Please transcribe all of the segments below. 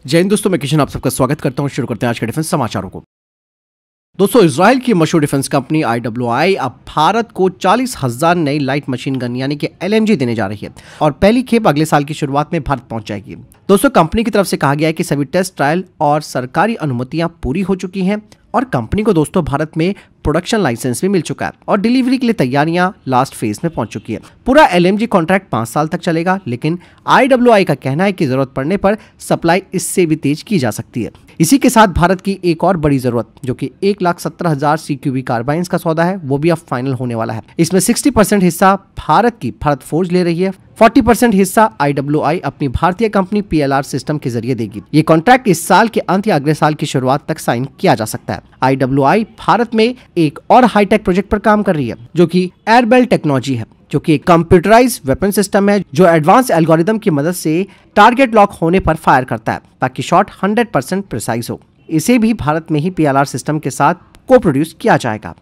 जय हिंद दोस्तों, मैं किशन आप सबका स्वागत करता हूं। शुरू करते हैं आज के डिफेंस समाचारों को। दोस्तों, इजराइल की मशहूर डिफेंस कंपनी IWI अब भारत को 40,000 नई लाइट मशीन गन यानी कि LMG देने जा रही है और पहली खेप अगले साल की शुरुआत में भारत पहुंच जाएगी। दोस्तों, कंपनी की तरफ से कहा गया है कि सभी टेस्ट, ट्रायल और सरकारी अनुमतियां पूरी हो चुकी हैं और कंपनी को दोस्तों भारत में प्रोडक्शन लाइसेंस भी मिल चुका है और डिलीवरी के लिए तैयारियां लास्ट फेज में पहुंच चुकी है। पूरा LMG कॉन्ट्रैक्ट 5 साल तक चलेगा, लेकिन IWI का कहना है कि जरूरत पड़ने पर सप्लाई इससे भी तेज की जा सकती है। इसी के साथ भारत की एक और बड़ी जरूरत जो कि 1,17,000 CQB कार्बाइन्स का सौदा है वो भी अब फाइनल होने वाला है। इसमें 60% हिस्सा भारत फोर्ज ले रही है, 40% हिस्सा IWI अपनी भारतीय कंपनी PLR सिस्टम के जरिए देगी। ये कॉन्ट्रैक्ट इस साल के अंत या अगले साल की शुरुआत तक साइन किया जा सकता है। IWI भारत में एक और हाईटेक प्रोजेक्ट पर काम कर रही है जो कि एयरबेल टेक्नोलॉजी है, जो कि एक कंप्यूटराइज्ड वेपन सिस्टम है जो एडवांस एल्गोरिदम की मदद से टारगेट लॉक होने पर फायर करता है ताकि शॉट 100% प्रिसाइज हो। इसे भी भारत में ही PLR सिस्टम के साथ को प्रोड्यूस किया जाएगा।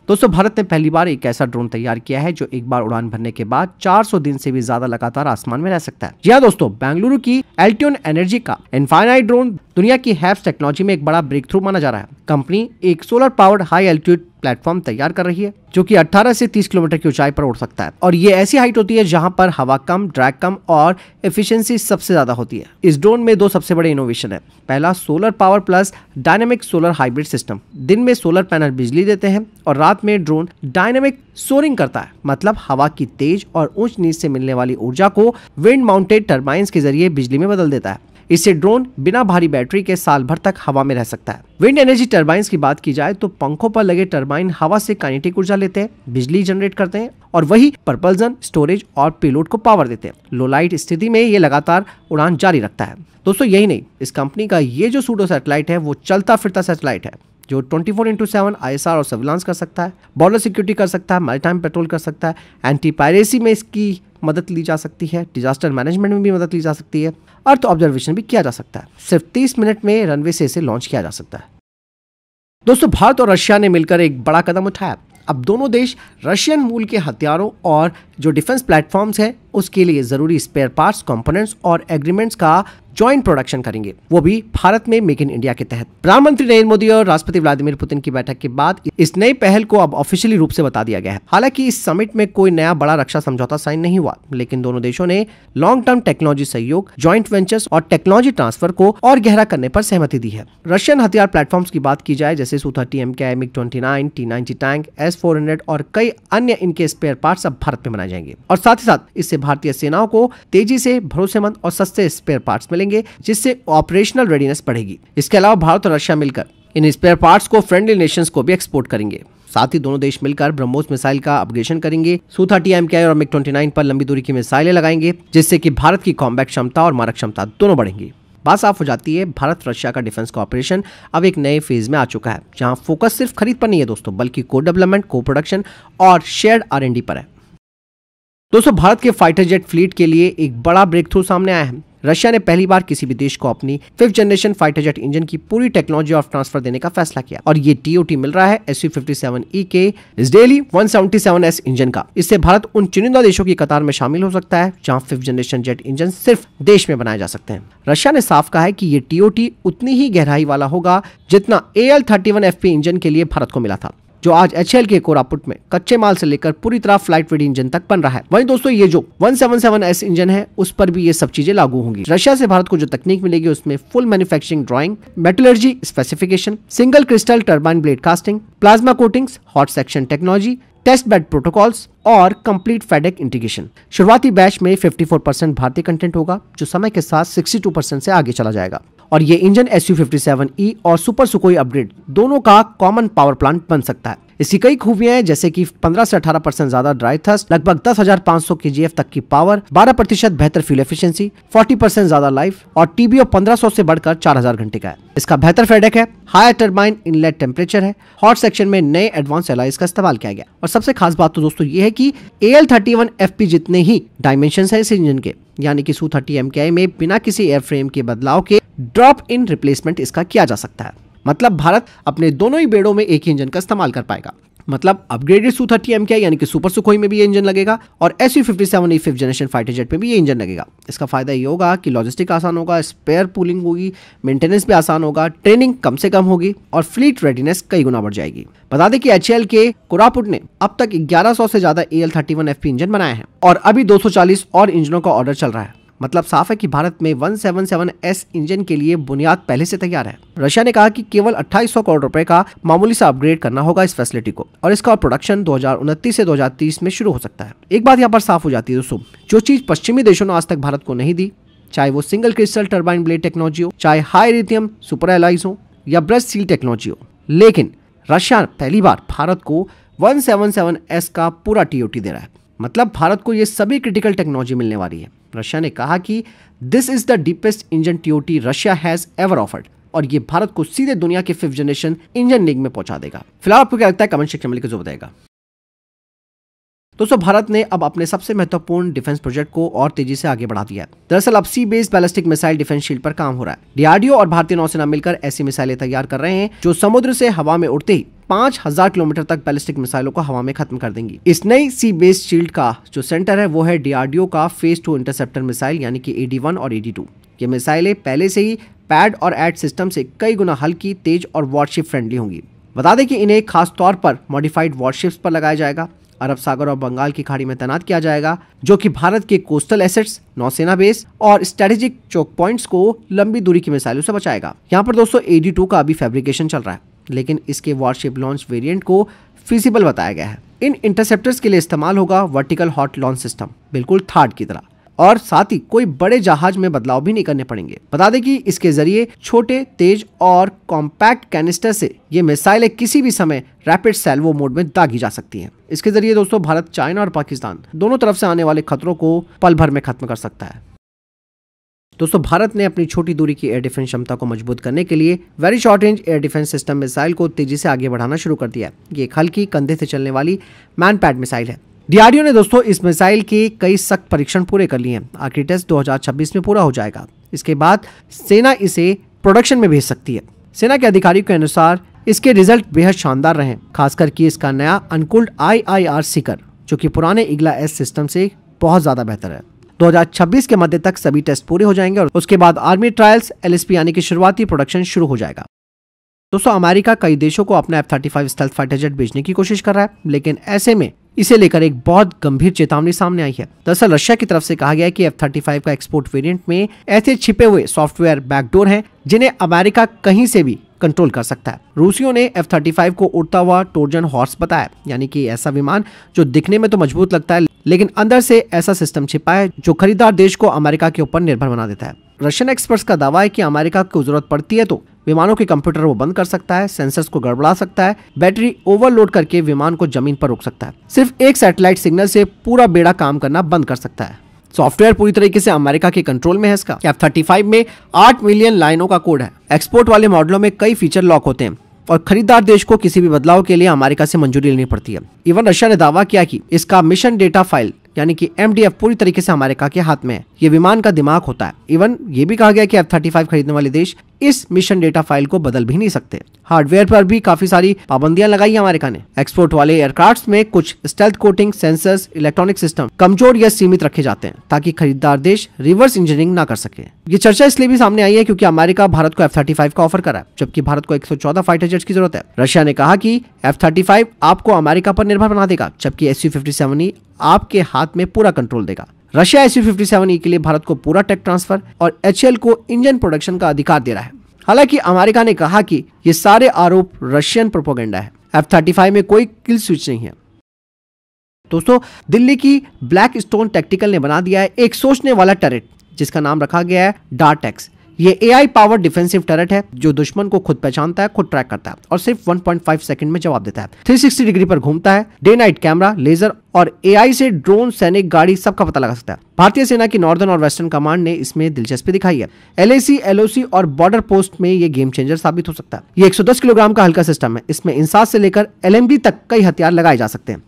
दोस्तों, भारत ने पहली बार एक ऐसा ड्रोन तैयार किया है जो एक बार उड़ान भरने के बाद 400 दिन से भी ज्यादा लगातार आसमान में रह सकता है। जी हां दोस्तों, बेंगलुरु की एल्ट्यून एनर्जी का इनफाइनाइट ड्रोन दुनिया की हैप्स टेक्नोलॉजी में एक बड़ा ब्रेक थ्रू माना जा रहा है। कंपनी एक solar powered high altitude platform तैयार कर रही है जो कि 18 से 30 किलोमीटर की ऊंचाई पर उड़ सकता है और ये ऐसी हाइट होती है जहां पर हवा कम, ड्रैग कम और एफिशिएंसी सबसे ज्यादा होती है। इस ड्रोन में 2 सबसे बड़े इनोवेशन है। पहला, solar power plus dynamic solar hybrid system. दिन में सोलर पैनल बिजली देते हैं और रात में ड्रोन डायनेमिक सोरिंग करता है, मतलब हवा की तेज और ऊंच नीच से मिलने वाली ऊर्जा को विंड माउंटेड टर्बाइंस के जरिए बिजली में बदल देता है। इससे ड्रोन बिना भारी बैटरी के साल भर तक हवा में रह सकता है। विंड एनर्जी टर्बाइंस की बात की जाए तो पंखों पर लगे टर्बाइन हवा से काइनेटिक ऊर्जा लेते हैं, बिजली जनरेट करते हैं और वही प्रपल्जन, स्टोरेज और पेलोड को पावर देते हैं। लो लाइट स्थिति में ये लगातार उड़ान जारी रखता है। दोस्तों, यही नहीं, इस कंपनी का ये जो सूडो सैटेलाइट है वो चलता फिरता सैटेलाइट है जो 24/7 ISR और सर्विलांस कर सकता है, बॉर्डर सिक्योरिटी कर सकता है, मैरीटाइम पेट्रोल कर सकता है, एंटी पायरेसी में इसकी मदद ली जा सकती है, डिजास्टर मैनेजमेंट में भी मदद ली जा सकती है, अर्थ ऑब्जर्वेशन भी किया जा सकता है। सिर्फ 30 मिनट में रनवे से इसे लॉन्च किया जा सकता है। दोस्तों, भारत और रशिया ने मिलकर एक बड़ा कदम उठाया। अब दोनों देश रशियन मूल के हथियारों और जो डिफेंस प्लेटफॉर्म्स हैं उसके लिए जरूरी स्पेयर पार्ट्स, कंपोनेंट्स और एग्रीमेंट्स का जॉइंट प्रोडक्शन करेंगे, वो भी भारत में मेक इन इंडिया के तहत। प्रधानमंत्री नरेंद्र मोदी और राष्ट्रपति व्लादिमीर पुतिन की बैठक के बाद इस नई पहल को अब ऑफिशियली रूप से बता दिया गया है। हालांकि इस समिट में कोई नया बड़ा रक्षा समझौता साइन नहीं हुआ, लेकिन दोनों देशों ने लॉन्ग टर्म टेक्नोलॉजी सहयोग, जॉइंट वेंचर्स और टेक्नोलॉजी ट्रांसफर को और गहरा करने पर सहमति दी है। रशियन हथियार प्लेटफॉर्म्स की बात की जाए जैसे Su-30 MKI, MiG-29, T-90 tank, S-400 और कई अन्य इनके स्पेयर पार्ट्स अब भारत में बनाए जाएंगे और साथ ही साथ इससे भारतीय सेनाओं को तेजी से भरोसेमंद और सस्ते स्पेयर पार्ट्स मिलेंगे, जिससे ऑपरेशनल रेडीनेस बढ़ेगी। इसके अलावा भारत और रशिया मिलकर इन स्पेयर पार्ट्स को फ्रेंडली नेशंस को भी एक्सपोर्ट करेंगे। साथ ही दोनों देश मिलकर ब्रह्मोस मिसाइल का अपग्रेडेशन करेंगे, Su-30 MKI और MiG-29 पर लंबी दूरी की मिसाइलें लगाएंगे, जिससे कि भारत की कॉम्बैट क्षमता और मारक क्षमता दोनों बढ़ेंगी। बात साफ हो जाती है, भारत रशिया का डिफेंस कॉपरेशन अब एक नए फेज में आ चुका है जहां फोकस सिर्फ खरीद पर नहीं है दोस्तों, बल्कि को डेवलपमेंट, को प्रोडक्शन और शेयर्ड R&D पर है। दोस्तों, भारत के फाइटर जेट फ्लीट के लिए एक बड़ा ब्रेक थ्रू सामने आया है। रशिया ने पहली बार किसी भी देश को अपनी 5th generation fighter jet engine की पूरी टेक्नोलॉजी ऑफ ट्रांसफर देने का फैसला किया और ये TOT मिल रहा है Su-57E के इसराइली 177S इंजन का। इससे भारत उन चुनिंदा देशों की कतार में शामिल हो सकता है जहां 5th जनरेशन जेट इंजन सिर्फ देश में बनाए जा सकते हैं। रशिया ने साफ कहा है कि ये TOT उतनी ही गहराई वाला होगा जितना AL-31FP इंजन के लिए भारत को मिला था, जो आज HAL के कोरापुट में कच्चे माल से लेकर पूरी तरह फ्लाइट रेडी इंजन तक बन रहा है। वहीं दोस्तों, ये जो 177S इंजन है उस पर भी ये सब चीजें लागू होंगी। रशिया से भारत को जो तकनीक मिलेगी उसमें full manufacturing drawing, metallurgy specification, single crystal turbine blade casting, plasma coatings, hot section technology, test bed protocols और कंप्लीट फेडेक इंटीग्रेशन। शुरुआती बैच में 54% भारतीय कंटेंट होगा जो समय के साथ 62% से आगे चला जाएगा और ये इंजन Su-57E और सुपर सुकोई अपग्रेड दोनों का कॉमन पावर प्लांट बन सकता है। इसकी कई खूबियां हैं जैसे कि 15 से 18% ज्यादा ड्राई थ्रस्ट, लगभग 10,500 kgf तक की पावर, 12% बेहतर फ्यूल एफिशिएंसी, 40% ज्यादा लाइफ और TBO 1500 से बढ़कर 4000 घंटे का है। इसका बेहतर फेडेक है, हायर टर्बाइन इनलेट टेम्परेचर है, हॉट सेक्शन में नए एडवांस एलॉयज का इस्तेमाल किया गया और सबसे खास बात तो दोस्तों ये है कि AL-31FP जितने ही डायमेंशन है इस इंजन के, यानी कि Su-30 MKI में बिना किसी एयरफ्रेम के बदलाव के ड्रॉप इन रिप्लेसमेंट इसका किया जा सकता है। मतलब भारत अपने दोनों ही बेड़ों में एक ही इंजन का इस्तेमाल कर पाएगा। मतलब अपग्रेडेड Su-30 MKI यानी कि सुपर सुखोई में भी ये इंजन लगेगा और Su-57E 5th generation fighter jet में भी ये इंजन लगेगा। इसका फायदा ये होगा कि लॉजिस्टिक आसान होगा, स्पेयर पूलिंग होगी, मेंटेनेंस भी आसान होगा, ट्रेनिंग कम से कम होगी और फ्लीट रेडीनेस कई गुना बढ़ जाएगी। बता दें कि HAL के कोरापुट ने अब तक 1100 से ज्यादा AL-31FP इंजन बनाए हैं और अभी 240 और इंजनों का ऑर्डर चल रहा है। मतलब साफ है कि भारत में 177S इंजन के लिए बुनियाद पहले से तैयार है। रशिया ने कहा कि केवल 2800 करोड़ रुपए का मामूली सा अपग्रेड करना होगा इस फैसिलिटी को और इसका प्रोडक्शन 2029 से 2030 में शुरू हो सकता है। एक बात यहाँ पर साफ हो जाती है दोस्तों, जो चीज पश्चिमी देशों ने आज तक भारत को नहीं दी, चाहे वो single crystal turbine blade technology हो, चाहे हाई लिथियम सुपर एलॉयज हो या ब्रश सील टेक्नोलॉजी हो, लेकिन रशिया पहली बार भारत को 177S का पूरा TOT दे रहा है। मतलब भारत को ये सभी क्रिटिकल टेक्नोलॉजी मिलने वाली है। रशिया ने कहा कि this is the deepest engine TOT Russia has ever offered और ये भारत को सीधे दुनिया के 5th जनरेशन इंजन लीग में पहुंचा देगा। फिलहाल आपको क्या लगता है कमेंट सेक्शन में लिखकर जो बताएगा। दोस्तों भारत ने अब अपने सबसे महत्वपूर्ण डिफेंस प्रोजेक्ट को और तेजी से आगे बढ़ा दिया है। दरअसल अब sea based ballistic missile defence shield पर काम हो रहा है। DRDO और भारतीय नौसेना मिलकर ऐसी मिसाइलें तैयार कर रहे हैं जो समुद्र से हवा में उड़ते ही 5000 किलोमीटर तक बैलिस्टिक मिसाइलों को हवा में खत्म कर देंगी। इस नई सी बेस्ड शील्ड का जो सेंटर है वो है DRDO का फेज 2 इंटरसेप्टर मिसाइल यानी कि AD-1 और AD-2। ये मिसाइलें पहले से ही पैड और एड सिस्टम से कई गुना हल्की, तेज और वॉरशिप फ्रेंडली होंगी। बता दें कि इन्हें खास तौर पर मॉडिफाइड वॉरशिप्स पर लगाया जाएगा, अरब सागर और बंगाल की खाड़ी में तैनात किया जाएगा, जो कि भारत के कोस्टल एसेट्स, नौसेना बेस और स्ट्रेटेजिक चोक पॉइंट्स को लंबी दूरी की मिसाइलों से बचाएगा। यहाँ पर दोस्तों AD-2 का अभी फैब्रिकेशन चल रहा है, लेकिन इसके वॉरशिप लॉन्च वेरिएंट को फिजिबल बताया गया है। इन इंटरसेप्टर्स के लिए इस्तेमाल होगा वर्टिकल हॉट लॉन्च सिस्टम, बिल्कुल थार्ड की तरह, और साथ ही कोई बड़े जहाज में बदलाव भी नहीं करने पड़ेंगे। बता दें कि इसके जरिए छोटे, तेज और कॉम्पैक्ट कैनिस्टर से ये मिसाइलें किसी भी समय रैपिड सैल्वो मोड में दागी जा सकती हैं। इसके जरिए दोस्तों भारत, चाइना और पाकिस्तान दोनों तरफ से आने वाले खतरों को पल भर में खत्म कर सकता है। दोस्तों भारत ने अपनी छोटी दूरी की एयर डिफेंस क्षमता को मजबूत करने के लिए very short range air defence system missile को तेजी से आगे बढ़ाना शुरू कर दिया है। ये एक हल्की, कंधे से चलने वाली मैन पैड मिसाइल है। DRDO ने दोस्तों इस मिसाइल के कई सख्त परीक्षण पूरे कर लिए हैं। आखिरी टेस्ट 2026 में पूरा हो जाएगा। इसके बाद सेना इसे प्रोडक्शन में भेज सकती है। सेना के अधिकारियों के अनुसार इसके रिजल्ट बेहद शानदार रहे, खासकर कि इसका नया अनकूल्ड IIR सीकर जो कि पुराने इग्ला S सिस्टम से बहुत ज्यादा बेहतर है। 2026 के मध्य तक सभी टेस्ट पूरे हो जाएंगे और उसके बाद आर्मी ट्रायल्स LSP यानी कि शुरुआती प्रोडक्शन शुरू हो जाएगा। दोस्तों अमेरिका कई देशों को अपना F-35 स्टेल्थ फाइटर जेट बेचने की कोशिश कर रहा है, लेकिन ऐसे में इसे लेकर एक बहुत गंभीर चेतावनी सामने आई है। दरअसल रशिया की तरफ से कहा गया है कि F-35 का एक्सपोर्ट वेरिएंट में ऐसे छिपे हुए सॉफ्टवेयर बैकडोर हैं जिन्हें अमेरिका कहीं से भी कंट्रोल कर सकता है। रूसियों ने F-35 को उड़ता हुआ ट्रोजन हॉर्स बताया, यानी कि ऐसा विमान जो दिखने में तो मजबूत लगता है लेकिन अंदर से ऐसा सिस्टम छिपा है जो खरीदार देश को अमेरिका के ऊपर निर्भर बना देता है। रशियन एक्सपर्ट्स का दावा है कि अमेरिका को जरूरत पड़ती है तो विमानों के कंप्यूटर वो बंद कर सकता है, सेंसर्स को गड़बड़ा सकता है, बैटरी ओवरलोड करके विमान को जमीन पर रोक सकता है। सिर्फ एक सैटेलाइट सिग्नल से पूरा बेड़ा काम करना बंद कर सकता है। सॉफ्टवेयर पूरी तरीके से अमेरिका के कंट्रोल में है। इसका F-35 में 8 मिलियन लाइनों का कोड है। एक्सपोर्ट वाले मॉडलों में कई फीचर लॉक होते हैं और खरीदार देश को किसी भी बदलाव के लिए अमेरिका से मंजूरी लेनी पड़ती है। इवन रशिया ने दावा किया कि इसका मिशन डेटा फाइल यानी कि MDF पूरी तरीके से अमेरिका के हाथ में है। ये विमान का दिमाग होता है। इवन ये भी कहा गया कि F-35 खरीदने वाले देश इस मिशन डेटा फाइल को बदल भी नहीं सकते। हार्डवेयर पर भी काफी सारी पाबंदियां लगाई है अमेरिका ने। एक्सपोर्ट वाले एयरक्राफ्ट में कुछ stealth coating, sensors, electronic system कमजोर या सीमित रखे जाते हैं ताकि खरीदार देश रिवर्स इंजीनियरिंग ना कर सके। ये चर्चा इसलिए भी सामने आई है क्योंकि अमेरिका भारत को F-35 का ऑफर करा है, जबकि भारत को 114 फाइटर जेट्स की जरूरत है। रशिया ने कहा कि F-35 आपको अमेरिका पर निर्भर बना देगा, जबकि Su-57E आपके हाथ में पूरा कंट्रोल देगा। रशिया Su-57E के लिए भारत को पूरा टेक ट्रांसफर और HAL को इंजन प्रोडक्शन का अधिकार दे रहा है। हालांकि अमेरिका ने कहा कि ये सारे आरोप रशियन प्रोपेगेंडा है। F-35 में कोई किल स्विच नहीं है। दोस्तों दिल्ली की ब्लैक स्टोन टैक्टिकल ने बना दिया है एक सोचने वाला टरेट जिसका नाम रखा गया है डार्ट-X। ये AI पावर्ड डिफेंसिव टरेट है जो दुश्मन को खुद पहचानता है, खुद ट्रैक करता है और सिर्फ 1.5 सेकंड में जवाब देता है। 360 डिग्री पर घूमता है। डे नाइट कैमरा, लेजर और AI से ड्रोन, सैनिक, गाड़ी सबका पता लगा सकता है। भारतीय सेना की नॉर्दर्न और वेस्टर्न कमांड ने इसमें दिलचस्पी दिखाई है। LAC, LOC और बॉर्डर पोस्ट में ये गेम चेंजर साबित हो सकता है। ये 110 किलोग्राम का हल्का सिस्टम है। इसमें इंसास से लेकर LMG तक कई हथियार लगाए जा सकते हैं।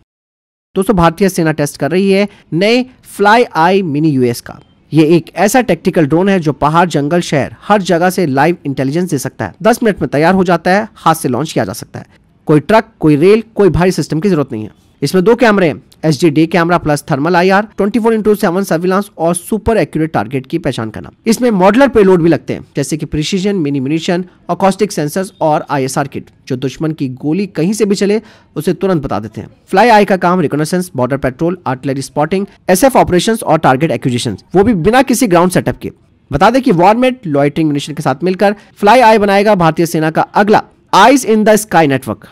दोस्तों भारतीय सेना टेस्ट कर रही है नए फ्लाई आई मिनी UAS का। ये एक ऐसा टैक्टिकल ड्रोन है जो पहाड़, जंगल, शहर हर जगह से लाइव इंटेलिजेंस दे सकता है। 10 मिनट में तैयार हो जाता है, हाथ से लॉन्च किया जा सकता है। कोई ट्रक, कोई रेल, कोई भारी सिस्टम की जरूरत नहीं है। इसमें 2 कैमरे हैं, HD day camera plus thermal IR, 24/7 surveillance और सुपर एक्यूरेट टारगेट की पहचान करना। इसमें मॉडुलर पेलोड भी लगते हैं, जैसे कि precision, mini munition, acoustic sensors और ISR किट, जो दुश्मन की गोली कहीं से भी चले उसे तुरंत बता देते हैं। फ्लाई आई का काम recognitions, border patrol, artillery spotting, SF operations और टारगेट एक्विजिशन, वो भी बिना किसी ग्राउंड सेटअप के। बता दें कि वॉरमेट लॉइटरिंग म्यूनिशन के साथ मिलकर फ्लाई आई बनाएगा भारतीय सेना का अगला eyes in the sky network.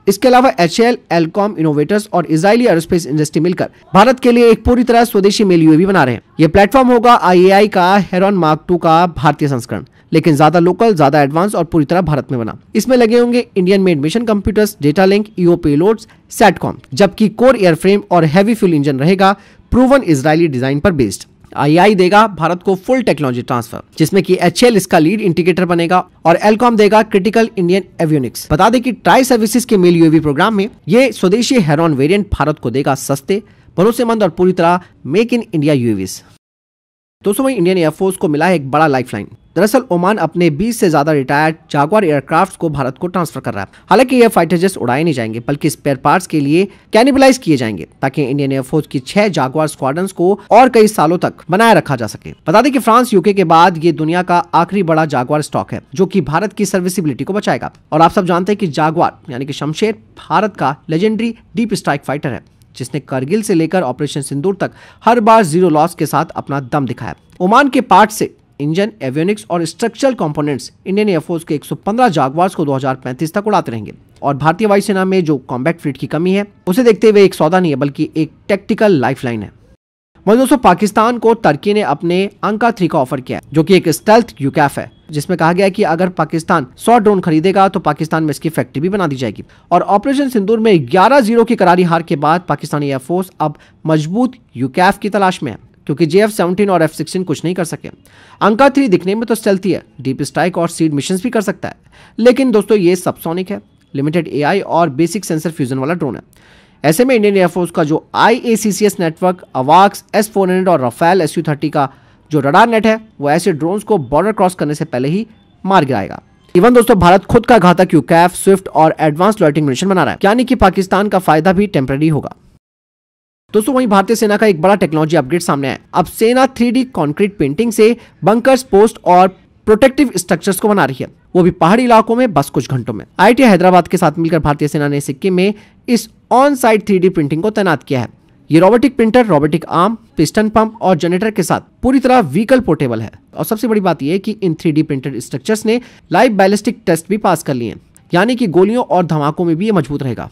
इसके अलावा HAL, एलकॉम इनोवेटर्स और इजरायली एरोस्पेस इंडस्ट्री मिलकर भारत के लिए एक पूरी तरह स्वदेशी मेल UAV बना रहे हैं। ये प्लेटफॉर्म होगा IAI का हेरॉन मार्क 2 का भारतीय संस्करण, लेकिन ज्यादा लोकल, ज्यादा एडवांस और पूरी तरह भारत में बना। इसमें लगे होंगे Indian made mission computers, data link, EO payloads, satcom, जबकि कोर एयरफ्रेम और हैवी फ्यूल इंजन रहेगा प्रूवन इजरायली डिजाइन पर बेस्ड। IAI देगा भारत को फुल टेक्नोलॉजी ट्रांसफर, जिसमें कि HAL इसका लीड इंटीग्रेटर बनेगा और एलकॉम देगा क्रिटिकल इंडियन एवियोनिक्स। बता दें कि ट्राई सर्विसेज के मेल UAV प्रोग्राम में ये स्वदेशी हेरॉन वेरिएंट भारत को देगा सस्ते, भरोसेमंद और पूरी तरह मेक इन इंडिया UAVs। दोस्तों, वहीं इंडियन एयरफोर्स को मिला है एक बड़ा लाइफलाइन। दरअसल ओमान अपने 20 से ज्यादा रिटायर्ड जागवार एयरक्राफ्ट को भारत को ट्रांसफर कर रहा है। हालांकि ये फाइटर जेट्स उड़ाए नहीं जाएंगे, बल्कि स्पेयर पार्ट्स के लिए कैनिबलाइज किए जाएंगे, ताकि इंडियन एयरफोर्स की 6 जागवार स्क्वाड्रंस को और कई सालों तक बनाए रखा जा सके। बता दें कि फ्रांस, UK के बाद ये दुनिया का आखिरी बड़ा जागवार स्टॉक है, जो कि भारत की सर्विसिबिलिटी को बचाएगा। और आप सब जानते हैं कि जागवार यानी कि शमशेर भारत का लेजेंडरी डीप स्ट्राइक फाइटर है, जिसने करगिल से लेकर ऑपरेशन सिंदूर तक हर बार 0 लॉस के साथ अपना दम दिखाया। ओमान के पार्ट से इंजन, एवियोनिक्स और स्ट्रक्चरल कंपोनेंट्स इंडियन एयरफोर्स के 115 जागवार्स को 2035 तक उड़ाते रहेंगे। और भारतीय वायुसेना में जो कॉम्बैट फ्लीट की कमी है, उसे देखते हुए एक सौदा नहीं है, बल्कि एक टेक्टिकल लाइफलाइन है। वहीं दोस्तों, पाकिस्तान को टर्की ने अपने अंका 3 का ऑफर किया है, जो कि एक स्टेल्थ UCAF है, जिसमें कहा गया है कि अगर पाकिस्तान 100 ड्रोन खरीदेगा तो पाकिस्तान में इसकी फैक्ट्री भी बना दी जाएगी। और ऑपरेशन सिंदूर में 11-0 की करारी हार के बाद पाकिस्तानी एयरफोर्स अब मजबूत UCAF की तलाश में है, क्योंकि JF-17 और F-16 कुछ नहीं कर सके। अंका 3 दिखने में तो स्टेल्थी है, डीप स्ट्राइक और सीड मिशंस भी कर सकता है, लेकिन दोस्तों ये सबसोनिक है, लिमिटेड AI और बेसिक सेंसर फ्यूजन वाला ड्रोन है। ऐसे में इंडियन एयरफोर्स का जो IACCS नेटवर्क, अवाक्स, S-400 और राफेल Su-30 का जो रडार नेट है, वो ऐसे ड्रोन्स को बॉर्डर क्रॉस करने से पहले ही मार गिराएगा। इवन दोस्तों, भारत खुद का घातक UCAF, स्विफ्ट और एडवांस लॉइटरिंग मिशन बना रहा है, यानी कि पाकिस्तान का फायदा भी टेम्पररी होगा। दोस्तों, वहीं भारतीय सेना का एक बड़ा टेक्नोलॉजी अपग्रेड सामने आया। अब सेना 3D कंक्रीट पेंटिंग से बंकर्स, पोस्ट और प्रोटेक्टिव स्ट्रक्चर्स को बना रही है, वो भी पहाड़ी इलाकों में बस कुछ घंटों में। IIT हैदराबाद के साथ मिलकर भारतीय सेना ने सिक्किम में इस ऑन साइट 3D प्रिंटिंग को तैनात किया है। ये robotic printer, robotic arm, piston pump और जनरेटर के साथ पूरी तरह व्हीकल पोर्टेबल है। और सबसे बड़ी बात यह है कि इन 3D प्रिंटेड स्ट्रक्चर्स ने लाइव बैलिस्टिक टेस्ट भी पास कर लिए हैं, यानी कि गोलियों और धमाकों में भी ये मजबूत रहेगा।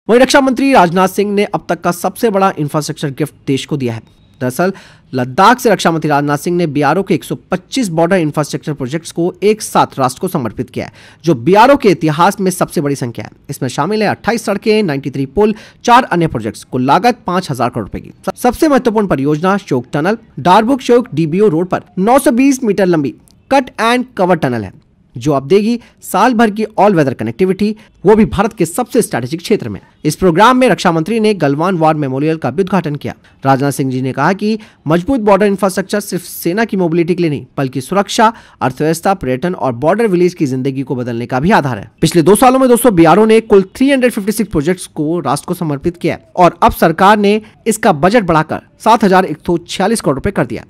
वहीं रक्षा मंत्री राजनाथ सिंह ने अब तक का सबसे बड़ा इंफ्रास्ट्रक्चर गिफ्ट देश को दिया है। दरअसल लद्दाख से रक्षा मंत्री राजनाथ सिंह ने BRO के 125 बॉर्डर इंफ्रास्ट्रक्चर प्रोजेक्ट्स को एक साथ राष्ट्र को समर्पित किया है, जो BRO के इतिहास में सबसे बड़ी संख्या है। इसमें शामिल है 28 सड़कें, 93 पुल, 4 अन्य प्रोजेक्ट्स, कुल लागत 5,000 करोड़ रुपए की। सबसे महत्वपूर्ण परियोजना Shyok tunnel, Darbuk Shyok DBO road पर 920 मीटर लंबी कट एंड कवर टनल है, जो अब देगी साल भर की ऑल वेदर कनेक्टिविटी, वो भी भारत के सबसे स्ट्रैटेजिक क्षेत्र में। इस प्रोग्राम में रक्षा मंत्री ने गलवान वॉर मेमोरियल का भी उद्घाटन किया। राजनाथ सिंह जी ने कहा कि मजबूत बॉर्डर इंफ्रास्ट्रक्चर सिर्फ सेना की मोबिलिटी के लिए नहीं, बल्कि सुरक्षा, अर्थव्यवस्था, पर्यटन और बॉर्डर विलेज की जिंदगी को बदलने का भी आधार है। पिछले 2 सालों में दोस्तों BRO ने कुल 356 प्रोजेक्ट्स को राष्ट्र को समर्पित किया और अब सरकार ने इसका बजट बढ़ाकर 7,146 करोड़ रुपए कर दिया।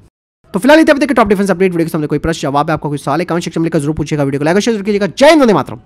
तो फिलहाल इतने टॉप डिफेंस अपडेट। वीडियो के सामने कोई प्रश्न, जवाब है, आपका कोई सवाल है, कमेंट सेक्शन में लिखकर जरूर पूछिएगा। वीडियो को लाइक और शेयर कीजिएगा। जय हिंद, वंदे मातरम।